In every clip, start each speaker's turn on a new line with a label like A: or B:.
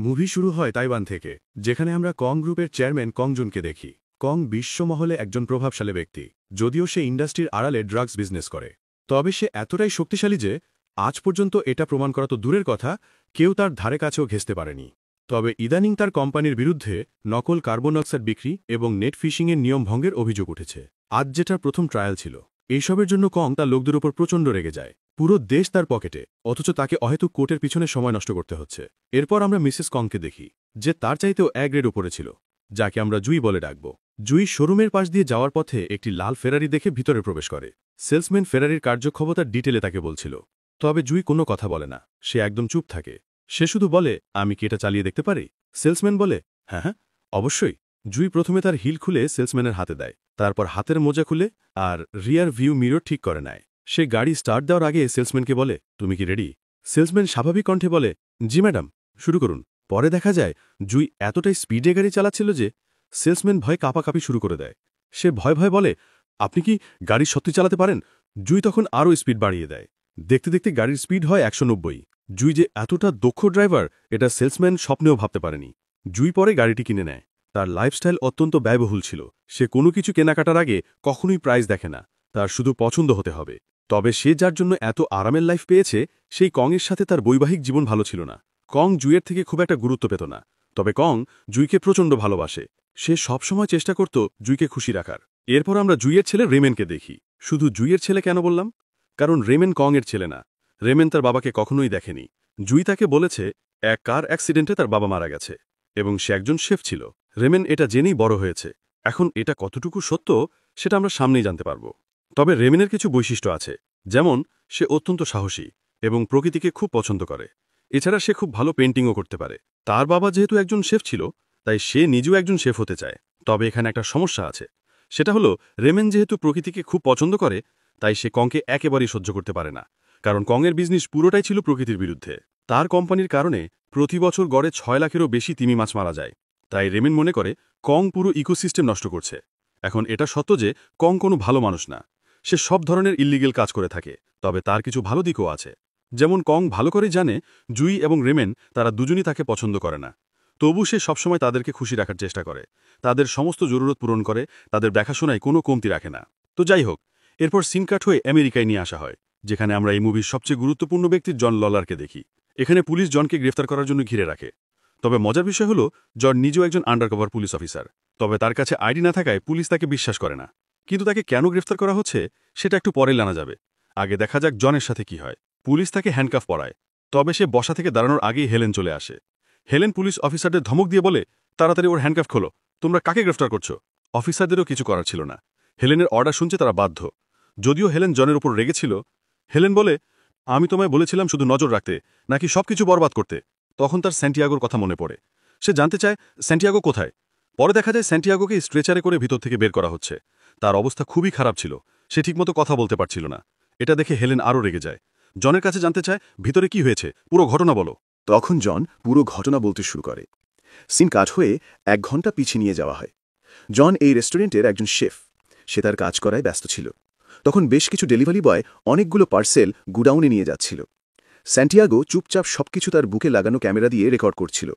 A: Movie শুরু হয় Taiwan থেকে, যেখানে আমরা কং গ্রুপের চেয়ারম্যান কং জুনকে দেখি। কং বিশ্বমহলে একজন প্রভাবশালী ব্যক্তি, যদিও সে ইন্ডাস্ট্রির আড়ালে ড্রাগস বিজনেস করে। তবে সে এতটাই শক্তিশালী যে আজ পর্যন্ত এটা প্রমাণ করা তো দূরের কথা, কেউ তার ধারে কাছেও ঘেঁষতে পারেনি। তবে ইদানিং তার কোম্পানির বিরুদ্ধে নকল কার্বন অক্সাইড বিক্রি এবং নেট ফিশিংয়ের নিয়ম ভঙ্গের অভিযোগ উঠেছে। আজ যেটার প্রথম ট্রায়াল ছিল, এইসবের জন্য কং তার লোকদের উপর প্রচণ্ড রেগে যায়। পুরো দেশ তার পকেটে, অথচ তাকে অহেতুক কোর্টের পিছনে সময় নষ্ট করতে হচ্ছে। এরপর আমরা মিসেস কংকে দেখি, যে তার চাইতেও এক গ্রেড উপরে ছিল, যাকে আমরা জুই বলে ডাকব। জুই শোরুমের পাশ দিয়ে যাওয়ার পথে একটি লাল ফেরারি দেখে ভিতরে প্রবেশ করে। সেলসম্যান ফেরারির কার্যক্ষমতার ডিটেলে তাকে বলছিল। তবে জুই কোনো কথা বলে না, সে একদম চুপ থাকে। সে শুধু বলে, আমি কি এটা চালিয়ে দেখতে পারি? সেলসম্যান বলে, হ্যাঁ হ্যাঁ, অবশ্যই। জুই প্রথমে তার হিল খুলে সেলসম্যানের হাতে দেয়, তারপর হাতের মোজা খুলে আর রিয়ার ভিউ মিরর ঠিক করে নেয়। সে গাড়ি স্টার্ট দেওয়ার আগে সেলসম্যানকে বলে, তুমি কি রেডি? সেলসম্যান স্বাভাবিক কণ্ঠে বলে, জি ম্যাডাম, শুরু করুন। পরে দেখা যায় জুই এতটাই স্পিডে গাড়ি চালাচ্ছিল যে সেলসম্যান ভয়ে কাঁপাকাঁপি শুরু করে দেয়। সে ভয় ভয় বলে, আপনি কি গাড়ি সত্যি চালাতে পারেন? জুই তখন আরও স্পিড বাড়িয়ে দেয়। দেখতে দেখতে গাড়ির স্পিড হয় 190। জুই যে এতটা দক্ষ ড্রাইভার, এটা সেলসম্যান স্বপ্নেও ভাবতে পারেনি। জুই পরে গাড়িটি কিনে নেয়। তার লাইফস্টাইল অত্যন্ত ব্যয়বহুল ছিল। সে কোনো কিছু কেনাকাটার আগে কখনোই প্রাইস দেখে না, তার শুধু পছন্দ হতে হবে। তবে সে যার জন্য এত আরামের লাইফ পেয়েছে, সেই কংয়ের সাথে তার বৈবাহিক জীবন ভালো ছিল না। কং জুইয়ের থেকে খুব একটা গুরুত্ব পেত না। তবে কং জুইকে প্রচণ্ড ভালোবাসে। সে সবসময় চেষ্টা করত জুইকে খুশি রাখার। এরপর আমরা জুইয়ের ছেলে রেমেনকে দেখি। শুধু জুইয়ের ছেলে কেন বললাম? কারণ রেমেন কংয়ের ছেলে না। রেমেন তার বাবাকে কখনোই দেখেনি। জুই তাকে বলেছে এক কার অ্যাক্সিডেন্টে তার বাবা মারা গেছে, এবং সে একজন শেফ ছিল। রেমেন এটা জেনেই বড় হয়েছে। এখন এটা কতটুকু সত্য সেটা আমরা সামনেই জানতে পারব। তবে রেমেনের কিছু বৈশিষ্ট্য আছে, যেমন সে অত্যন্ত সাহসী এবং প্রকৃতিকে খুব পছন্দ করে। এছাড়া সে খুব ভালো পেন্টিংও করতে পারে। তার বাবা যেহেতু একজন শেফ ছিল, তাই সে নিজেও একজন শেফ হতে চায়। তবে এখানে একটা সমস্যা আছে, সেটা হলো রেমেন যেহেতু প্রকৃতিকে খুব পছন্দ করে, তাই সে কংকে একেবারেই সহ্য করতে পারে না। কারণ কংয়ের বিজনেস পুরোটাই ছিল প্রকৃতির বিরুদ্ধে। তার কোম্পানির কারণে প্রতি বছর গড়ে 6 লাখেরও বেশি তিমি মাছ মারা যায়। তাই রেমেন মনে করে কং পুরো ইকোসিস্টেম নষ্ট করছে। এখন এটা সত্য যে কং কোনো ভালো মানুষ না। সে সব ধরনের ইল্লিগেল কাজ করে থাকে। তবে তার কিছু ভালো দিকও আছে। যেমন কং ভালো করেই জানে জুই এবং রেমেন তারা দুজনই তাকে পছন্দ করে না। তবু সে সবসময় তাদেরকে খুশি রাখার চেষ্টা করে, তাদের সমস্ত জরুরত পূরণ করে, তাদের দেখাশোনায় কোনো কমতি রাখে না। তো যাই হোক, এরপর সিন কাট হয়ে আমেরিকায় নিয়ে আসা হয়, যেখানে আমরা এই মুভির সবচেয়ে গুরুত্বপূর্ণ ব্যক্তি জন ললারকে দেখি। এখানে পুলিশ জনকে গ্রেফতার করার জন্য ঘিরে রাখে। তবে মজার বিষয় হলো, জন নিজেও একজন আন্ডারকভার পুলিশ অফিসার। তবে তার কাছে আইডি না থাকায় পুলিশ তাকে বিশ্বাস করে না। কিন্তু তাকে কেন গ্রেফতার করা হচ্ছে সেটা একটু পরে জানা যাবে। আগে দেখা যাক জনের সাথে কি হয়। পুলিশ তাকে হ্যান্ডকাফ পরায়। তবে সে বসা থেকে দাঁড়ানোর আগেই হেলেন চলে আসে। হেলেন পুলিশ অফিসারদের ধমক দিয়ে বলে, তাড়াতাড়ি ওর হ্যান্ডকাফ খোলো, তোমরা কাকে গ্রেফতার করছো? অফিসারদেরও কিছু করার ছিল না। হেলেনের অর্ডার শুনছে তারা বাধ্য। যদিও হেলেন জনের উপর রেগেছিল, হেলেন বলে, আমি তোমায় বলেছিলাম শুধু নজর রাখতে, নাকি সবকিছু বরবাদ করতে? তখন তার স্যান্টিয়াগোর কথা মনে পড়ে। সে জানতে চায় স্যান্টিয়াগো কোথায়। পরে দেখা যায় স্যান্টিয়াগোকে স্ট্রেচারে করে ভিতর থেকে বের করা হচ্ছে। তার অবস্থা খুবই খারাপ ছিল, সে ঠিকমতো কথা বলতে পারছিল না। এটা দেখে হেলেন আরও রেগে যায়। জনের কাছে জানতে চায়, ভিতরে কি হয়েছে, পুরো ঘটনা বলো।
B: তখন জন পুরো ঘটনা বলতে শুরু করে। সিন কাট হয়ে 1 ঘন্টা পিছিয়ে নিয়ে যাওয়া হয়। জন এই রেস্টুরেন্টের একজন শেফ। সে তার কাজ করায় ব্যস্ত ছিল। তখন বেশ কিছু ডেলিভারি বয় অনেকগুলো পার্সেল গুডাউনে নিয়ে যাচ্ছিল। স্যান্টিয়াগো চুপচাপ সবকিছু তার বুকে লাগানো ক্যামেরা দিয়ে রেকর্ড করছিল।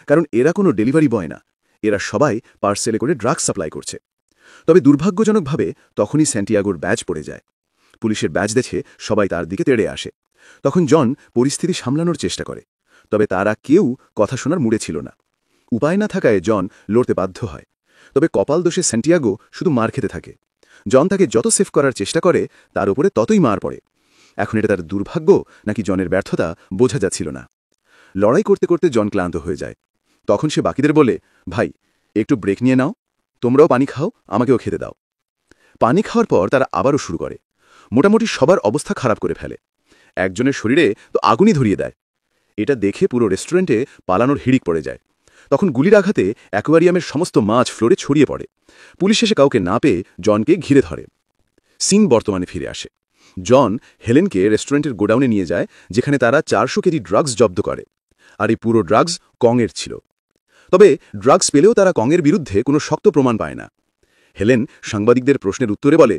B: কারণ এরা কোনো ডেলিভারি বয় না, এরা সবাই পার্সেলে করে ড্রাগস সাপ্লাই করছে। তবে দুর্ভাগ্যজনকভাবে তখনই স্যান্টিয়াগোর ব্যাজ পড়ে যায়। পুলিশের ব্যাজ দেখে সবাই তার দিকে তেড়ে আসে। তখন জন পরিস্থিতি সামলানোর চেষ্টা করে। তবে তারা কেউ কথা শোনার মুডে ছিল না। উপায় না থাকায় জন লড়তে বাধ্য হয়। তবে কপাল দোষে স্যান্টিয়াগো শুধু মার খেতে থাকে। জন তাকে যত সেভ করার চেষ্টা করে, তার উপরে ততই মার পড়ে। এখন এটা তার দুর্ভাগ্য নাকি জনের ব্যর্থতা বোঝা যাচ্ছিল না। লড়াই করতে করতে জন ক্লান্ত হয়ে যায়। তখন সে বাকিদের বলে, ভাই, একটু ব্রেক নিয়ে নাও, তোমরাও পানি খাও, আমাকেও খেতে দাও। পানি খাওয়ার পর তারা আবারও শুরু করে। মোটামুটি সবার অবস্থা খারাপ করে ফেলে। একজনের শরীরে তো আগুনই ধরিয়ে দেয়। এটা দেখে পুরো রেস্টুরেন্টে পালানোর হিড়িক পড়ে যায়। তখন গুলির আঘাতে অ্যাকোয়ারিয়ামের সমস্ত মাছ ফ্লোরে ছড়িয়ে পড়ে। পুলিশ এসে কাউকে না পেয়ে জনকে ঘিরে ধরে। সিন বর্তমানে ফিরে আসে। জন হেলেনকে রেস্টুরেন্টের গোডাউনে নিয়ে যায়, যেখানে তারা 400 কেজি ড্রাগস জব্দ করে। আর এই পুরো ড্রাগস কংয়ের ছিল। তবে ড্রাগস পেলেও তারা কংয়ের বিরুদ্ধে কোনো শক্ত প্রমাণ পায় না। হেলেন সাংবাদিকদের প্রশ্নের উত্তরে বলে,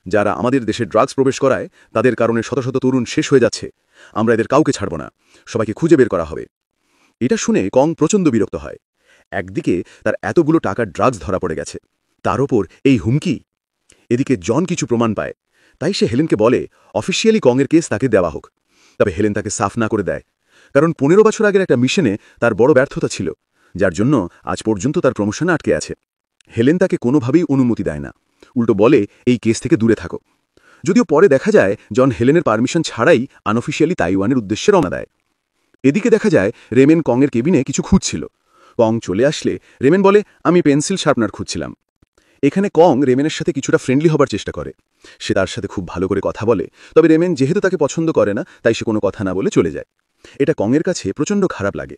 B: যারা আমাদের দেশে ড্রাগস প্রবেশ করায় তাদের কারণে শত শত তরুণ শেষ হয়ে যাচ্ছে। আমরা এদের কাউকে ছাড়ব না, সবাইকে খুঁজে বের করা হবে। এটা শুনে কং প্রচণ্ড বিরক্ত হয়। একদিকে তার এতগুলো টাকার ড্রাগস ধরা পড়ে গেছে, তার ওপর এই হুমকি। এদিকে জন কিছু প্রমাণ পায়, তাই সে হেলেনকে বলে অফিসিয়ালি কংয়ের কেস তাকে দেওয়া হোক। তবে হেলেন তাকে সাফ না করে দেয়, কারণ 15 বছর আগের একটা মিশনে তার বড় ব্যর্থতা ছিল, যার জন্য আজ পর্যন্ত তার প্রমোশন আটকে আছে। হেলেন তাকে কোনোভাবেই অনুমতি দেয় না, উল্টো বলে এই কেস থেকে দূরে থাকো। যদিও পরে দেখা যায় জন হেলেনের পারমিশন ছাড়াই আনঅফিসিয়ালি তাইওয়ানের উদ্দেশ্যে রওনা দেয়। এদিকে দেখা যায় রেমেন কংয়ের কেবিনে কিছু খুঁজছিল। কং চলে আসলে রেমেন বলে আমি পেন্সিল শার্পনার খুঁজছিলাম। এখানে কং রেমেনের সাথে কিছুটা ফ্রেন্ডলি হবার চেষ্টা করে। সে তার সাথে খুব ভালো করে কথা বলে, তবে রেমেন যেহেতু তাকে পছন্দ করে না তাই সে কোনো কথা না বলে চলে যায়। এটা কংয়ের কাছে প্রচণ্ড খারাপ লাগে।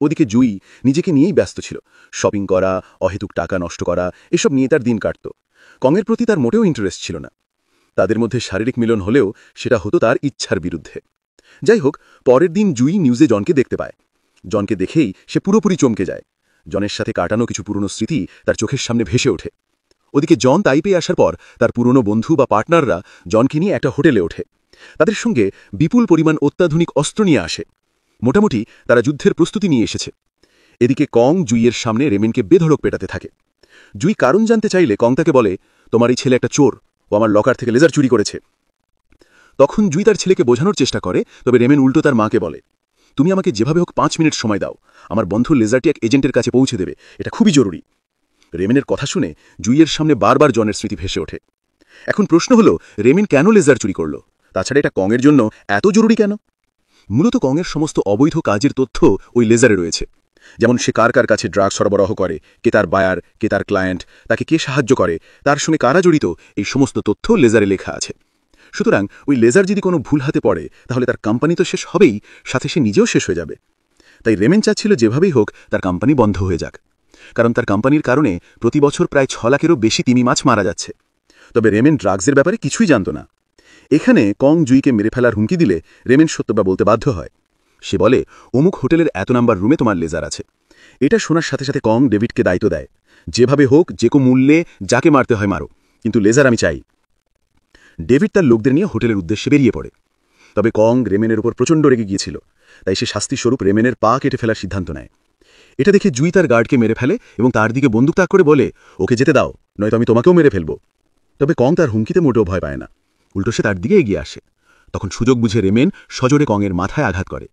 B: ওদিকে জুই নিজেকে নিয়েই ব্যস্ত ছিল, শপিং করা, অহেতুক টাকা নষ্ট করা, এসব নিয়ে তার দিন কাটত। কংয়ের প্রতি তার মোটেও ইন্টারেস্ট ছিল না। তাদের মধ্যে শারীরিক মিলন হলেও সেটা হতো তার ইচ্ছার বিরুদ্ধে। যাই হোক, পরের দিন জুই নিউজে জনকে দেখতে পায়। জনকে দেখেই সে পুরোপুরি চমকে যায়। জনের সাথে কাটানো কিছু পুরনো স্মৃতি তার চোখের সামনে ভেসে ওঠে। ওদিকে জন তাইপে আসার পর তার পুরনো বন্ধু বা পার্টনাররা জনকে নিয়ে একটা হোটেলে ওঠে। তাদের সঙ্গে বিপুল পরিমাণ অত্যাধুনিক অস্ত্র নিয়ে আসে। মোটামুটি তারা যুদ্ধের প্রস্তুতি নিয়ে এসেছে। এদিকে কং জুইয়ের সামনে রেমেনকে বেধড়ক পেটাতে থাকে। জুই কারণ জানতে চাইলে কং তাকে বলে তোমার এই ছেলে একটা চোর, ও আমার লকার থেকে লেজার চুরি করেছে। তখন জুই তার ছেলেকে বোঝানোর চেষ্টা করে, তবে রেমেন উল্টো তার মাকে বলে তুমি আমাকে যেভাবে হোক 5 মিনিট সময় দাও, আমার বন্ধু লেজারটি এক এজেন্টের কাছে পৌঁছে দেবে, এটা খুবই জরুরি। রেমেনের কথা শুনে জুইয়ের সামনে বারবার জনের স্মৃতি ভেসে ওঠে। এখন প্রশ্ন হলো রেমেন কেন লেজার চুরি করল? তাছাড়া এটা কংয়ের জন্য এত জরুরি কেন? মূলত কংয়ের সমস্ত অবৈধ কাজের তথ্য ওই লেজারে রয়েছে। যেমন সে কার কার কাছে ড্রাগ সরবরাহ করে, কে তার বায়ার, কে তার ক্লায়েন্ট, তাকে কে সাহায্য করে, তার সঙ্গে কারা জড়িত, এই সমস্ত তথ্য লেজারে লেখা আছে। সুতরাং ওই লেজার যদি কোনো ভুল হাতে পড়ে তাহলে তার কোম্পানি তো শেষ হবেই, সাথে সে নিজেও শেষ হয়ে যাবে। তাই রেমেন চাচ্ছিল যেভাবেই হোক তার কোম্পানি বন্ধ হয়ে যাক, কারণ তার কোম্পানির কারণে প্রতি বছর প্রায় 6 লাখেরও বেশি তিমি মাছ মারা যাচ্ছে। তবে রেমেন ড্রাগসের ব্যাপারে কিছুই জানত না। এখানে কং জুইকে মেরে ফেলার হুমকি দিলে রেমেন সত্যটা বলতে বাধ্য হয়। সে বলে অমুক হোটেলের এত নাম্বার রুমে তোমার লেজার আছে। এটা শোনার সাথে সাথে কং ডেভিডকে দায়িত্ব দেয়, যেভাবে হোক যে কোনো মূল্যে যাকে মারতে হয় মারো, কিন্তু লেজার আমি চাই। ডেভিড তার লোকদের নিয়ে হোটেলের উদ্দেশ্যে বেরিয়ে পড়ে। তবে কং রেমেনের উপর প্রচণ্ড রেগে গিয়েছিল, তাই সে শাস্তিস্বরূপ রেমেনের পা কেটে ফেলার সিদ্ধান্ত নেয়। এটা দেখে জুই তার গার্ডকে মেরে ফেলে এবং তার দিকে বন্দুক তাক করে বলে ওকে যেতে দাও, নয়তো আমি তোমাকেও মেরে ফেলব। তবে কং তার হুমকিতে মোটেও ভয় পায় না, উল্টো সে তার দিকে এগিয়ে আসে। তখন সুযোগ বুঝে রেমেন সজোরে কংয়ের মাথায় আঘাত করে,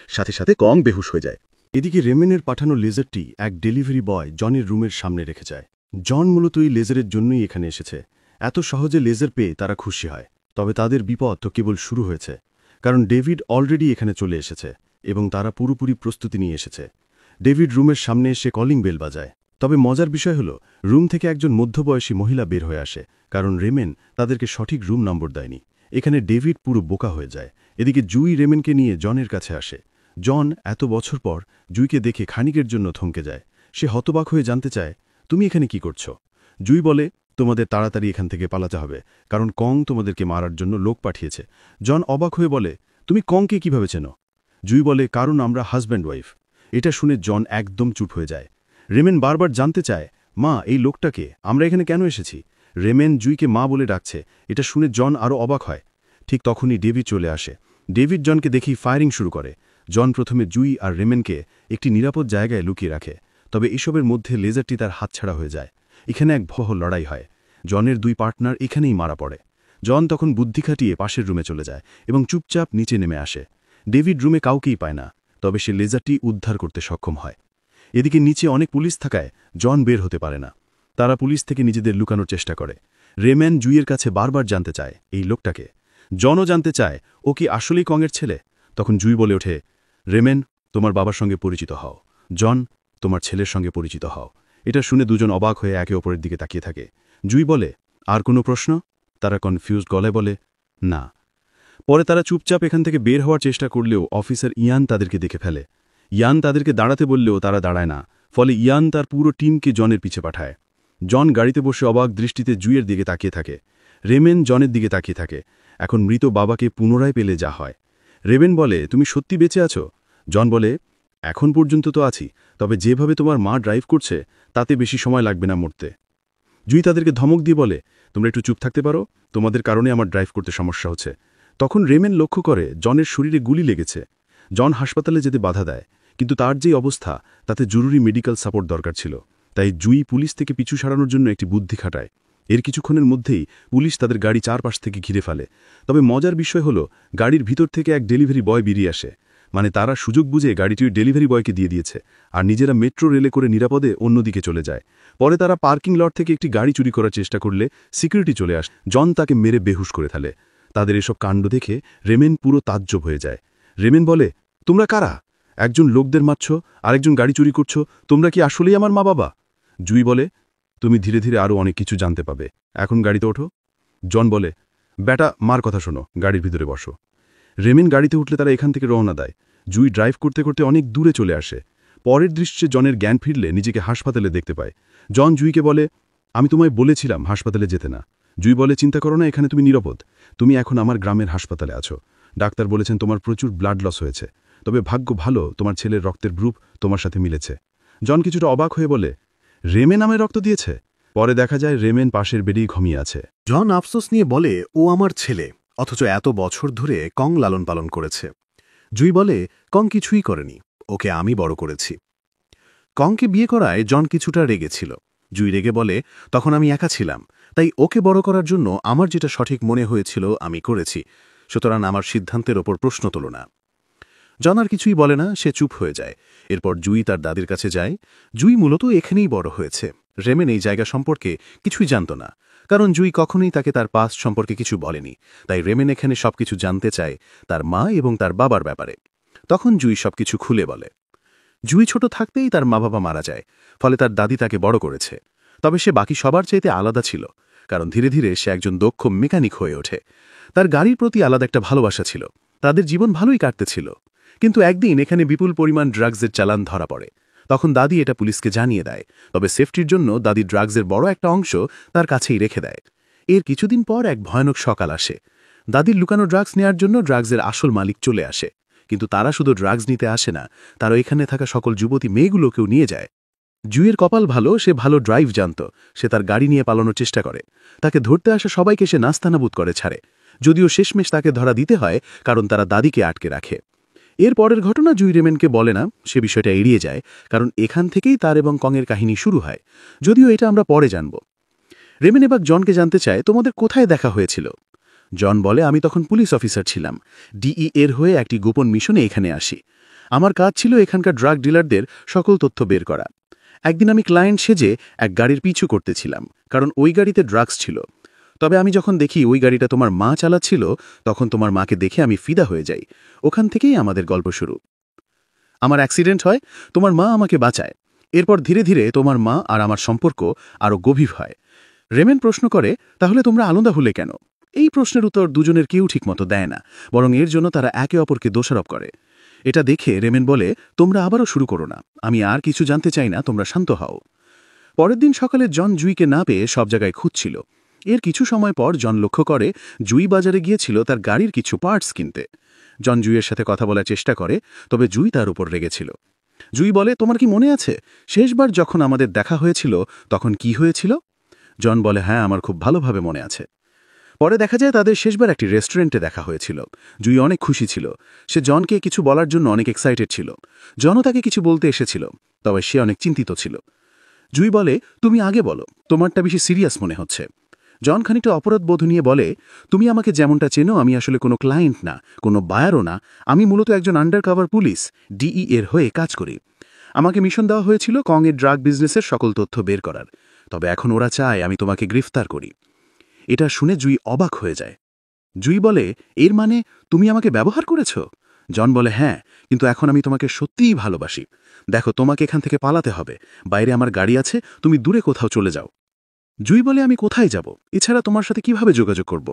B: সাথে সাথে কং বেহুশ হয়ে যায়।
A: এদিকে রেমেনের পাঠানো লেজারটি এক ডেলিভারি বয় জনের রুমের সামনে রেখে যায়। জন মূলত এই লেজারের জন্যই এখানে এসেছে। এত সহজে লেজার পেয়ে তারা খুশি হয়। তবে তাদের বিপদ তো কেবল শুরু হয়েছে, কারণ ডেভিড অলরেডি এখানে চলে এসেছে এবং তারা পুরোপুরি প্রস্তুতি নিয়ে এসেছে। ডেভিড রুমের সামনে এসে কলিং বেল বাজায়। তবে মজার বিষয় হল রুম থেকে একজন মধ্যবয়সী মহিলা বের হয়ে আসে, কারণ রেমেন তাদেরকে সঠিক রুম নম্বর দেয়নি। এখানে ডেভিড পুরো বোকা হয়ে যায়। এদিকে জুই রেমেনকে নিয়ে জনের কাছে আসে। জন এত বছর পর জুইকে দেখে খানিকের জন্য থমকে যায়। সে হতবাক হয়ে জানতে চায় তুমি এখানে কি করছো? জুই বলে তোমাদের তাড়াতাড়ি এখান থেকে পালাতে হবে, কারণ কং তোমাদেরকে মারার জন্য লোক পাঠিয়েছে। জন অবাক হয়ে বলে তুমি কংকে কিভাবে চেনো? জুই বলে কারণ আমরা হাজব্যান্ড ওয়াইফ। এটা শুনে জন একদম চুপ হয়ে যায়। রেমেন বারবার জানতে চায় মা এই লোকটাকে, আমরা এখানে কেন এসেছি? রেমেন জুইকে মা বলে ডাকছে। এটা শুনে জন আরও অবাক হয়। ঠিক তখনই ডেভিড চলে আসে। ডেভিড জনকে দেখেই ফায়ারিং শুরু করে। জন প্রথমে জুই আর রেমেনকে একটি নিরাপদ জায়গায় লুকিয়ে রাখে, তবে এসবের মধ্যে লেজারটি তার হাতছাড়া হয়ে যায়। এখানে এক ভয়াবহ লড়াই হয়। জনের 2 পার্টনার এখানেই মারা পড়ে। জন তখন বুদ্ধি খাটিয়ে পাশের রুমে চলে যায় এবং চুপচাপ নিচে নেমে আসে। ডেভিড রুমে কাউকেই পায় না, তবে সে লেজারটি উদ্ধার করতে সক্ষম হয়। এদিকে নিচে অনেক পুলিশ থাকায় জন বের হতে পারে না। তারা পুলিশ থেকে নিজেদের লুকানোর চেষ্টা করে। রেমেন জুইয়ের কাছে বারবার জানতে চায় এই লোকটাকে। জনও জানতে চায় ও কি আসলেই কংয়ের ছেলে। তখন জুই বলে ওঠে রেমেন তোমার বাবার সঙ্গে পরিচিত হও, জন তোমার ছেলের সঙ্গে পরিচিত হও। এটা শুনে দুজন অবাক হয়ে একে অপরের দিকে তাকিয়ে থাকে। জুই বলে আর কোনো প্রশ্ন? তারা কনফিউজড গলায় বলে না। পরে তারা চুপচাপ এখান থেকে বের হওয়ার চেষ্টা করলেও অফিসার ইয়ান তাদেরকে দেখে ফেলে। ইয়ান তাদেরকে দাঁড়াতে বললেও তারা দাঁড়ায় না, ফলে ইয়ান তার পুরো টিমকে জনের পিছে পাঠায়। জন গাড়িতে বসে অবাক দৃষ্টিতে জুইয়ের দিকে তাকিয়ে থাকে। রেমেন জনের দিকে তাকিয়ে থাকে। এখন মৃত বাবাকে পুনরায় পেলে যা হয়। রেমেন বলে তুমি সত্যি বেঁচে আছো? জন বলে এখন পর্যন্ত তো আছি, তবে যেভাবে তোমার মা ড্রাইভ করছে তাতে বেশি সময় লাগবে না মরতে। জুই তাদেরকে ধমক দিয়ে বলে তোমরা একটু চুপ থাকতে পারো, তোমাদের কারণে আমার ড্রাইভ করতে সমস্যা হচ্ছে। তখন রেমেন লক্ষ্য করে জনের শরীরে গুলি লেগেছে। জন হাসপাতালে যেতে বাধা দেয়, কিন্তু তার যে অবস্থা তাতে জরুরি মেডিকেল সাপোর্ট দরকার ছিল। তাই জুই পুলিশ থেকে পিছু সারানোর জন্য একটি বুদ্ধি খাটায়। এর কিছুক্ষণের মধ্যেই পুলিশ তাদের গাড়ি চারপাশ থেকে ঘিরে ফেলে। তবে মজার বিষয় হলো গাড়ির ভিতর থেকে এক ডেলিভারি বয় বেরিয়ে আসে। মানে তারা সুযোগ বুঝে গাড়িটির ডেলিভারি বয়কে দিয়ে দিয়েছে আর নিজেরা মেট্রো রেলে করে নিরাপদে অন্যদিকে চলে যায়। পরে তারা পার্কিং লট থেকে একটি গাড়ি চুরি করার চেষ্টা করলে সিকিউরিটি চলে আসে। জন তাকে মেরে বেহুশ করে ফেলে। তাদের এসব কাণ্ড দেখে রেমেন পুরো তাজ্জব হয়ে যায়। রেমেন বলে, তোমরা কারা? একজন লোকদের মারছ, আরেকজন গাড়ি চুরি করছ, তোমরা কি আসলেই আমার মা বাবা? জুই বলে, তুমি ধীরে ধীরে আরও অনেক কিছু জানতে পাবে, এখন গাড়িতে ওঠো। জন বলে, বেটা মার কথা শোনো, গাড়ির ভিতরে বসো। রেমেন গাড়িতে উঠলে তারা এখান থেকে রওনা দেয়। জুই ড্রাইভ করতে করতে অনেক দূরে চলে আসে। পরের দৃশ্যে জনের জ্ঞান ফিরলে নিজেকে হাসপাতালে দেখতে পায়। জন জুইকে বলে, আমি তোমায় বলেছিলাম হাসপাতালে যেতে না। জুই বলে, চিন্তা করো না, এখানে তুমি নিরাপদ। তুমি এখন আমার গ্রামের হাসপাতালে আছো। ডাক্তার বলেছেন তোমার প্রচুর ব্লাড লস হয়েছে, তবে ভাগ্য ভালো তোমার ছেলের রক্তের গ্রুপ তোমার সাথে মিলেছে। জন কিছুটা অবাক হয়ে বলে, রেমেন আমায় রক্ত দিয়েছে? পরে দেখা যায় রেমেন পাশের বেডেই ঘুমিয়ে আছে।
C: জন আফসোস নিয়ে বলে, ও আমার ছেলে, অথচ এত বছর ধরে কং লালন পালন করেছে। জুই বলে, কং কিছুই করেনি, ওকে আমি বড় করেছি। কংকে বিয়ে করায় জন কিছুটা রেগেছিল। জুই রেগে বলে, তখন আমি একা ছিলাম, তাই ওকে বড় করার জন্য আমার যেটা সঠিক মনে হয়েছিল আমি করেছি, সুতরাং আমার সিদ্ধান্তের ওপর প্রশ্ন তোলো না। জন আর কিছুই বলে না, সে চুপ হয়ে যায়। এরপর জুই তার দাদির কাছে যায়। জুই মূলত এখানেই বড় হয়েছে। রেমেন এই জায়গা সম্পর্কে কিছুই জানত না, কারণ জুই কখনোই তাকে তার পাস্ট সম্পর্কে কিছু বলেনি। তাই রেমেন এখানে সবকিছু জানতে চায় তার মা এবং তার বাবার ব্যাপারে। তখন জুই সবকিছু খুলে বলে। জুই ছোট থাকতেই তার মা বাবা মারা যায়, ফলে তার দাদি তাকে বড় করেছে। তবে সে বাকি সবার চাইতে আলাদা ছিল, কারণ ধীরে ধীরে সে একজন দক্ষ মেকানিক হয়ে ওঠে। তার গাড়ির প্রতি আলাদা একটা ভালোবাসা ছিল। তাদের জীবন ভালোই কাটতেছিল। কিন্তু একদিন এখানে বিপুল পরিমাণ ড্রাগসের চালান ধরা পড়ে। তখন দাদি এটা পুলিশকে জানিয়ে দেয়, তবে সেফটির জন্য দাদি ড্রাগসের বড় একটা অংশ তার কাছেই রেখে দেয়। এর কিছুদিন পর এক ভয়ানক সকাল আসে। দাদির লুকানো ড্রাগস নেয়ার জন্য ড্রাগসের আসল মালিক চলে আসে। কিন্তু তারা শুধু ড্রাগস নিতে আসে না, তারা এখানে থাকা সকল যুবতী মেয়েগুলোকেও নিয়ে যায়। জুইয়ের কপাল ভালো, সে ভালো ড্রাইভ জানত। সে তার গাড়ি নিয়ে পালানোর চেষ্টা করে। তাকে ধরতে আসা সবাইকে সে নাস্তানাবুদ করে ছাড়ে, যদিও শেষমেশ তাকে ধরা দিতে হয়, কারণ তারা দাদিকে আটকে রাখে। এর পরের ঘটনা জুই রেমেনকে বলে না, সে বিষয়টা এড়িয়ে যায়, কারণ এখান থেকেই তার এবং কংয়ের কাহিনী শুরু হয়, যদিও এটা আমরা পরে জানব। রেমেন এবার জনকে জানতে চায়, তোমাদের কোথায় দেখা হয়েছিল? জন বলে, আমি তখন পুলিশ অফিসার ছিলাম। ডিই এর হয়ে একটি গোপন মিশনে এখানে আসি। আমার কাজ ছিল এখানকার ড্রাগ ডিলারদের সকল তথ্য বের করা। একদিন আমি ক্লায়েন্ট সেজে এক গাড়ির পিছু করতেছিলাম, কারণ ওই গাড়িতে ড্রাগস ছিল। তবে আমি যখন দেখি ওই গাড়িটা তোমার মা চালাচ্ছিল, তখন তোমার মাকে দেখে আমি ফিদা হয়ে যাই। ওখান থেকেই আমাদের গল্প শুরু। আমার অ্যাক্সিডেন্ট হয়, তোমার মা আমাকে বাঁচায়। এরপর ধীরে ধীরে তোমার মা আর আমার সম্পর্ক আরও গভীর হয়। রেমেন প্রশ্ন করে, তাহলে তোমরা আলাদা হলে কেন? এই প্রশ্নের উত্তর দুজনের কেউ ঠিকমতো দেয় না, বরং এর জন্য তারা একে অপরকে দোষারোপ করে। এটা দেখে রেমেন বলে, তোমরা আবারও শুরু করো না, আমি আর কিছু জানতে চাই না, তোমরা শান্ত হও। পরের দিন সকালে জন জুইকে না পেয়ে সব জায়গায় খুঁজছিল। এর কিছু সময় পর জন লক্ষ্য করে জুই বাজারে গিয়েছিল তার গাড়ির কিছু পার্টস কিনতে। জন জুইয়ের সাথে কথা বলার চেষ্টা করে, তবে জুই তার উপর রেগেছিল। জুই বলে, তোমার কি মনে আছে শেষবার যখন আমাদের দেখা হয়েছিল তখন কি হয়েছিল? জন বলে, হ্যাঁ, আমার খুব ভালোভাবে মনে আছে। পরে দেখা যায় তাদের শেষবার একটি রেস্টুরেন্টে দেখা হয়েছিল। জুই অনেক খুশি ছিল। সে জনকে কিছু বলার জন্য অনেক এক্সাইটেড ছিল। জনও তাকে কিছু বলতে এসেছিল, তবে সে অনেক চিন্তিত ছিল। জুই বলে, তুমি আগে বলো, তোমারটা বেশি সিরিয়াস মনে হচ্ছে। জন খানিকটা অপরাধবোধ নিয়ে বলে, তুমি আমাকে যেমনটা চেনো, আমি আসলে কোনো ক্লায়েন্ট না, কোনো বায়ারও না। আমি মূলত একজন আন্ডারকভার পুলিশ, ডিই এর হয়ে কাজ করি। আমাকে মিশন দেওয়া হয়েছিল কংয়ের ড্রাগ বিজনেসের সকল তথ্য বের করার। তবে এখন ওরা চায় আমি তোমাকে গ্রেফতার করি। এটা শুনে জুই অবাক হয়ে যায়। জুই বলে, এর মানে তুমি আমাকে ব্যবহার করেছ? জন বলে, হ্যাঁ, কিন্তু এখন আমি তোমাকে সত্যিই ভালোবাসি। দেখো, তোমাকে এখান থেকে পালাতে হবে। বাইরে আমার গাড়ি আছে, তুমি দূরে কোথাও চলে যাও। জুই বলে, আমি কোথায় যাব? এছাড়া তোমার সাথে কিভাবে যোগাযোগ করব?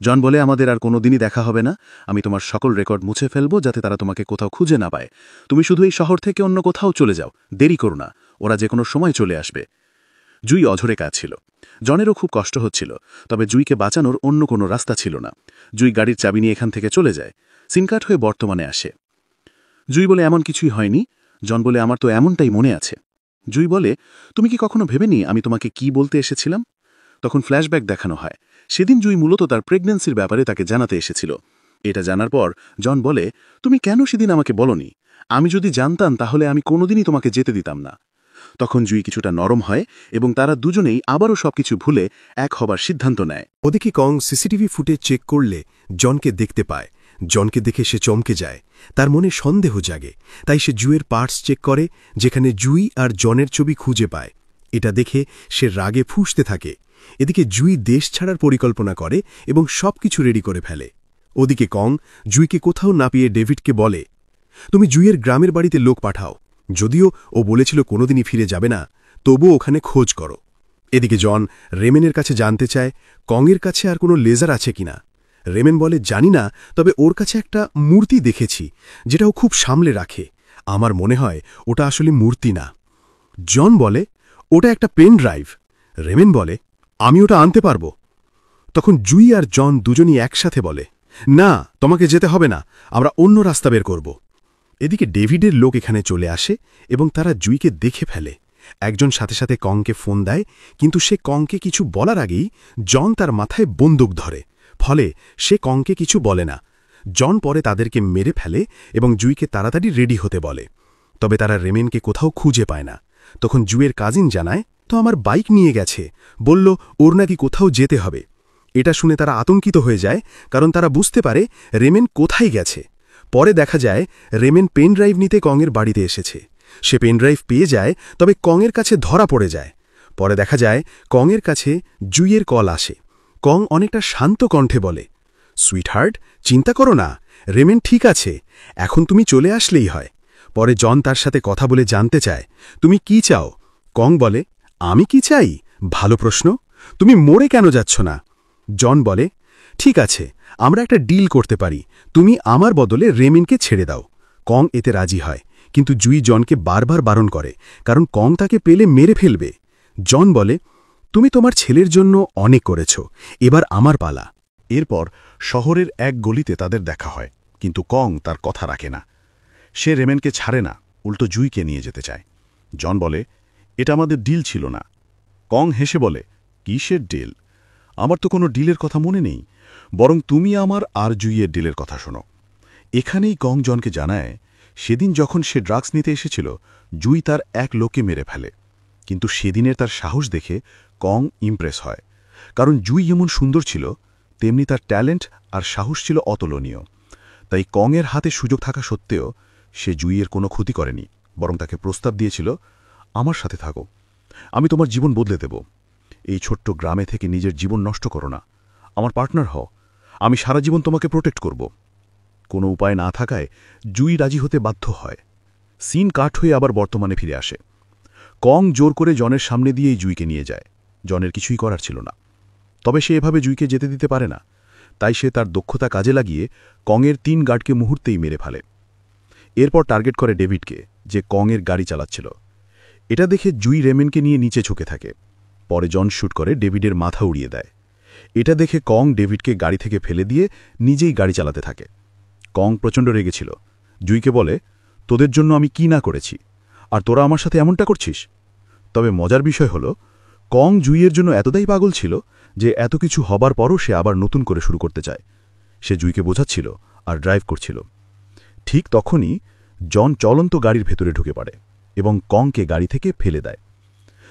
C: জন বলে, আমাদের আর কোনোদিনই দেখা হবে না। আমি তোমার সকল রেকর্ড মুছে ফেলবো, যাতে তারা তোমাকে কোথাও খুঁজে না পায়। তুমি শুধু এই শহর থেকে অন্য কোথাও চলে যাও, দেরি করো না, ওরা যে কোনো সময় চলে আসবে। জুই অঝরে কাঁদছিল। জনেরও খুব কষ্ট হচ্ছিল, তবে জুইকে বাঁচানোর অন্য কোনো রাস্তা ছিল না। জুই গাড়ির চাবি নিয়ে এখান থেকে চলে যায়। সিনকাট হয়ে বর্তমানে আসে। জুই বলে, এমন কিছুই হয়নি। জন বলে, আমার তো এমনটাই মনে আছে। জুই বলে, তুমি কি কখনো ভেবেনি আমি তোমাকে কি বলতে এসেছিলাম? তখন ফ্ল্যাশব্যাক দেখানো হয়। সেদিন জুই মূলত তার প্রেগন্যান্সির ব্যাপারে তাকে জানাতে এসেছিল। এটা জানার পর জন বলে, তুমি কেন সেদিন আমাকে বলনি? আমি যদি জানতাম তাহলে আমি কোনোদিনই তোমাকে যেতে দিতাম না। তখন জুই কিছুটা নরম হয় এবং তারা দুজনেই আবারও সবকিছু ভুলে এক হবার সিদ্ধান্ত নেয়।
D: ওদিকে কং সিসিটিভি ফুটেজ চেক করলে জনকে দেখতে পায়। জনকে দেখে সে চমকে যায়, তার মনে সন্দেহ জাগে। তাই সে জুইয়ের পার্টস চেক করে, যেখানে জুই আর জনের ছবি খুঁজে পায়। এটা দেখে সে রাগে ফুঁসতে থাকে। এদিকে জুই দেশ ছাড়ার পরিকল্পনা করে এবং সবকিছু রেডি করে ফেলে। ওদিকে কং জুইকে কোথাও না পেয়ে ডেভিডকে বলে, তুমি জুইয়ের গ্রামের বাড়িতে লোক পাঠাও। যদিও ও বলেছিল কোনোদিনই ফিরে যাবে না, তবুও ওখানে খোঁজ করো। এদিকে জন রেমেনের কাছে জানতে চায় কংয়ের কাছে আর কোনো লেজার আছে কিনা। রেমেন বলে, জানি না, তবে ওর কাছে একটা মূর্তি দেখেছি যেটা ও খুব সামলে রাখে। আমার মনে হয় ওটা আসলে মূর্তি না। জন বলে, ওটা একটা পেন ড্রাইভ। রেমেন বলে, আমি ওটা আনতে পারবো। তখন জুই আর জন দুজনই একসাথে বলে, না, তোমাকে যেতে হবে না, আমরা অন্য রাস্তা বের করব। এদিকে ডেভিডের লোক এখানে চলে আসে এবং তারা জুইকে দেখে ফেলে। একজন সাথে সাথে কংকে ফোন দেয়, কিন্তু সে কংকে কিছু বলার আগেই জন তার মাথায় বন্দুক ধরে। ফলে সে কংকে কিছু বলে না। জন পরে তাদেরকে মেরে ফেলে এবং জুইকে তাড়াতাড়ি রেডি হতে বলে। তবে তারা রেমেনকে কোথাও খুঁজে পায় না। তখন জুইয়ের কাজিন জানায়, তো আমার বাইক নিয়ে গেছে, বলল ওর নাকি কোথাও যেতে হবে। এটা শুনে তারা আতঙ্কিত হয়ে যায়, কারণ তারা বুঝতে পারে রেমেন কোথায় গেছে। পরে দেখা যায় রেমেন পেন ড্রাইভ নিতে কংয়ের বাড়িতে এসেছে। সে পেন ড্রাইভ পেয়ে যায়, তবে কংয়ের কাছে ধরা পড়ে যায়। পরে দেখা যায় কংয়ের কাছে জুইয়ের কল আসে। কং অনেকটা শান্ত কণ্ঠে বলে, সুইটহার্ট, চিন্তা করো না, রেমেন ঠিক আছে, এখন তুমি চলে আসলেই হয়। পরে জন তার সাথে কথা বলে জানতে চায়, তুমি কি চাও? কং বলে, আমি কি চাই? ভালো প্রশ্ন, তুমি মরে কেন যাচ্ছ না? জন বলে, ঠিক আছে, আমরা একটা ডিল করতে পারি, তুমি আমার বদলে রেমেনকে ছেড়ে দাও। কং এতে রাজি হয়, কিন্তু জুই জনকে বারবার বারণ করে, কারণ কং তাকে পেলে মেরে ফেলবে। জন বলে, তুমি তোমার ছেলের জন্য অনেক করেছ, এবার আমার পালা।
C: এরপর শহরের এক গলিতে তাদের দেখা হয়, কিন্তু কং তার কথা রাখে না। সে রেমেনকে ছাড়ে না, উল্টো জুইকে নিয়ে যেতে চায়। জন বলে, এটা আমাদের ডিল ছিল না। কং হেসে বলে, কিসের ডিল? আমার তো কোনো ডিলের কথা মনে নেই, বরং তুমি আমার আর জুইয়ের ডিলের কথা শোনো। এখানেই কং জনকে জানায়, সেদিন যখন সে ড্রাগস নিতে এসেছিল, জুই তার এক লোককে মেরে ফেলে। কিন্তু সেদিনের তার সাহস দেখে কং ইমপ্রেস হয়, কারণ জুই যেমন সুন্দর ছিল, তেমনি তার ট্যালেন্ট আর সাহস ছিল অতুলনীয়। তাই কংয়ের হাতে সুযোগ থাকা সত্ত্বেও সে জুইয়ের কোনো ক্ষতি করেনি, বরং তাকে প্রস্তাব দিয়েছিল, আমার সাথে থাকো, আমি তোমার জীবন বদলে দেব। এই ছোট্ট গ্রামে থেকে নিজের জীবন নষ্ট করো না, আমার পার্টনার হও, আমি সারা জীবন তোমাকে প্রোটেক্ট করব। কোনো উপায় না থাকায় জুই রাজি হতে বাধ্য হয়। সিন কাট হয়ে আবার বর্তমানে ফিরে আসে। কং জোর করে জনের সামনে দিয়েই জুইকে নিয়ে যায়। জনের কিছুই করার ছিল না, তবে সে এভাবে জুইকে যেতে দিতে পারে না। তাই সে তার দক্ষতা কাজে লাগিয়ে কংয়ের 3 গার্ডকে মুহূর্তেই মেরে ফেলে। এরপর টার্গেট করে ডেভিডকে, যে কংয়ের গাড়ি চালাচ্ছিল। এটা দেখে জুই রেমেনকে নিয়ে নিচে ঝুঁকে থাকে। পরে জন শুট করে ডেভিডের মাথা উড়িয়ে দেয়। এটা দেখে কং ডেভিডকে গাড়ি থেকে ফেলে দিয়ে নিজেই গাড়ি চালাতে থাকে। কং প্রচণ্ড রেগেছিল। জুইকে বলে, তোদের জন্য আমি কি না করেছি, আর তোরা আমার সাথে এমনটা করছিস? তবে মজার বিষয় হল, কং জুইয়ের জন্য এতটাই পাগল ছিল যে এত কিছু হবার পরও সে আবার নতুন করে শুরু করতে চায়। সে জুইকে বোঝাচ্ছিল আর ড্রাইভ করছিল। ঠিক তখনই জন চলন্ত গাড়ির ভেতরে ঢুকে পড়ে এবং কংকে গাড়ি থেকে ফেলে দেয়।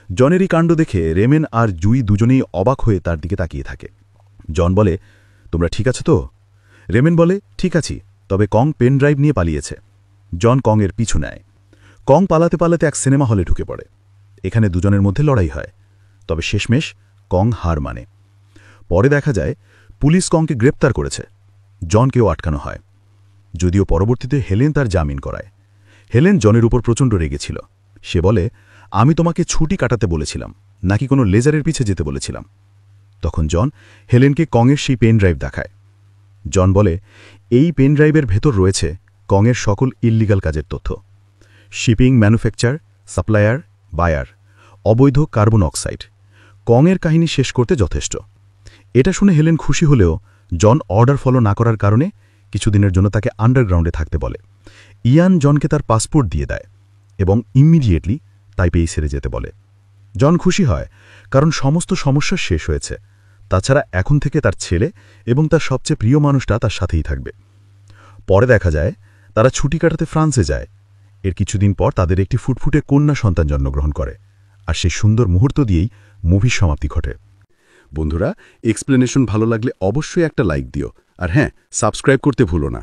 C: জনের এই কাণ্ড দেখে রেমেন আর জুই দুজনেই অবাক হয়ে তার দিকে তাকিয়ে থাকে। জন বলে, তোমরা ঠিক আছে তো? রেমেন বলে, ঠিক আছি, তবে কং পেন ড্রাইভ নিয়ে পালিয়েছে। জন কংয়ের পিছু নেয়। কং পালাতে পালাতে এক সিনেমা হলে ঢুকে পড়ে। এখানে দুজনের মধ্যে লড়াই হয়, তবে শেষমেশ কং হার মানে। পরে দেখা যায় পুলিশ কংকে গ্রেপ্তার করেছে। জনকেও আটকানো হয়, যদিও পরবর্তীতে হেলেন তার জামিন করায়। হেলেন জনের উপর প্রচণ্ড রেগেছিল। সে বলে, আমি তোমাকে ছুটি কাটাতে বলেছিলাম, নাকি কোনো লেজারের পিছে যেতে বলেছিলাম? তখন জন হেলেনকে কংয়ের সেই পেন ড্রাইভ দেখায়। জন বলে, এই পেন ড্রাইভের ভেতর রয়েছে কংয়ের সকল ইল্লিগাল কাজের তথ্য, শিপিং, ম্যানুফ্যাকচার, সাপ্লায়ার, বায়ার, অবৈধ কার্বন অক্সাইড। কংয়ের কাহিনী শেষ করতে যথেষ্ট। এটা শুনে হেলেন খুশি হলেও জন অর্ডার ফলো না করার কারণে কিছুদিনের জন্য তাকে আন্ডারগ্রাউন্ডে থাকতে বলে। ইয়ান জনকে তার পাসপোর্ট দিয়ে দেয় এবং ইমিডিয়েটলি তাইপেই ছেড়ে যেতে বলে। জন খুশি হয়, কারণ সমস্ত সমস্যা শেষ হয়েছে। তাছাড়া এখন থেকে তার ছেলে এবং তার সবচেয়ে প্রিয় মানুষটা তার সাথেই থাকবে। পরে দেখা যায় তারা ছুটি কাটাতে ফ্রান্সে যায় এর কিছুদিন পর তাদের একটি ফুটফুটে কন্যা সন্তান জন্মগ্রহণ করে আর সেই সুন্দর মুহূর্ত দিয়েই মুভির সমাপ্তি ঘটে। বন্ধুরা, এক্সপ্লেনেশন ভালো লাগলে অবশ্যই একটা লাইক দিও, আর হ্যাঁ, সাবস্ক্রাইব করতে ভুলো না।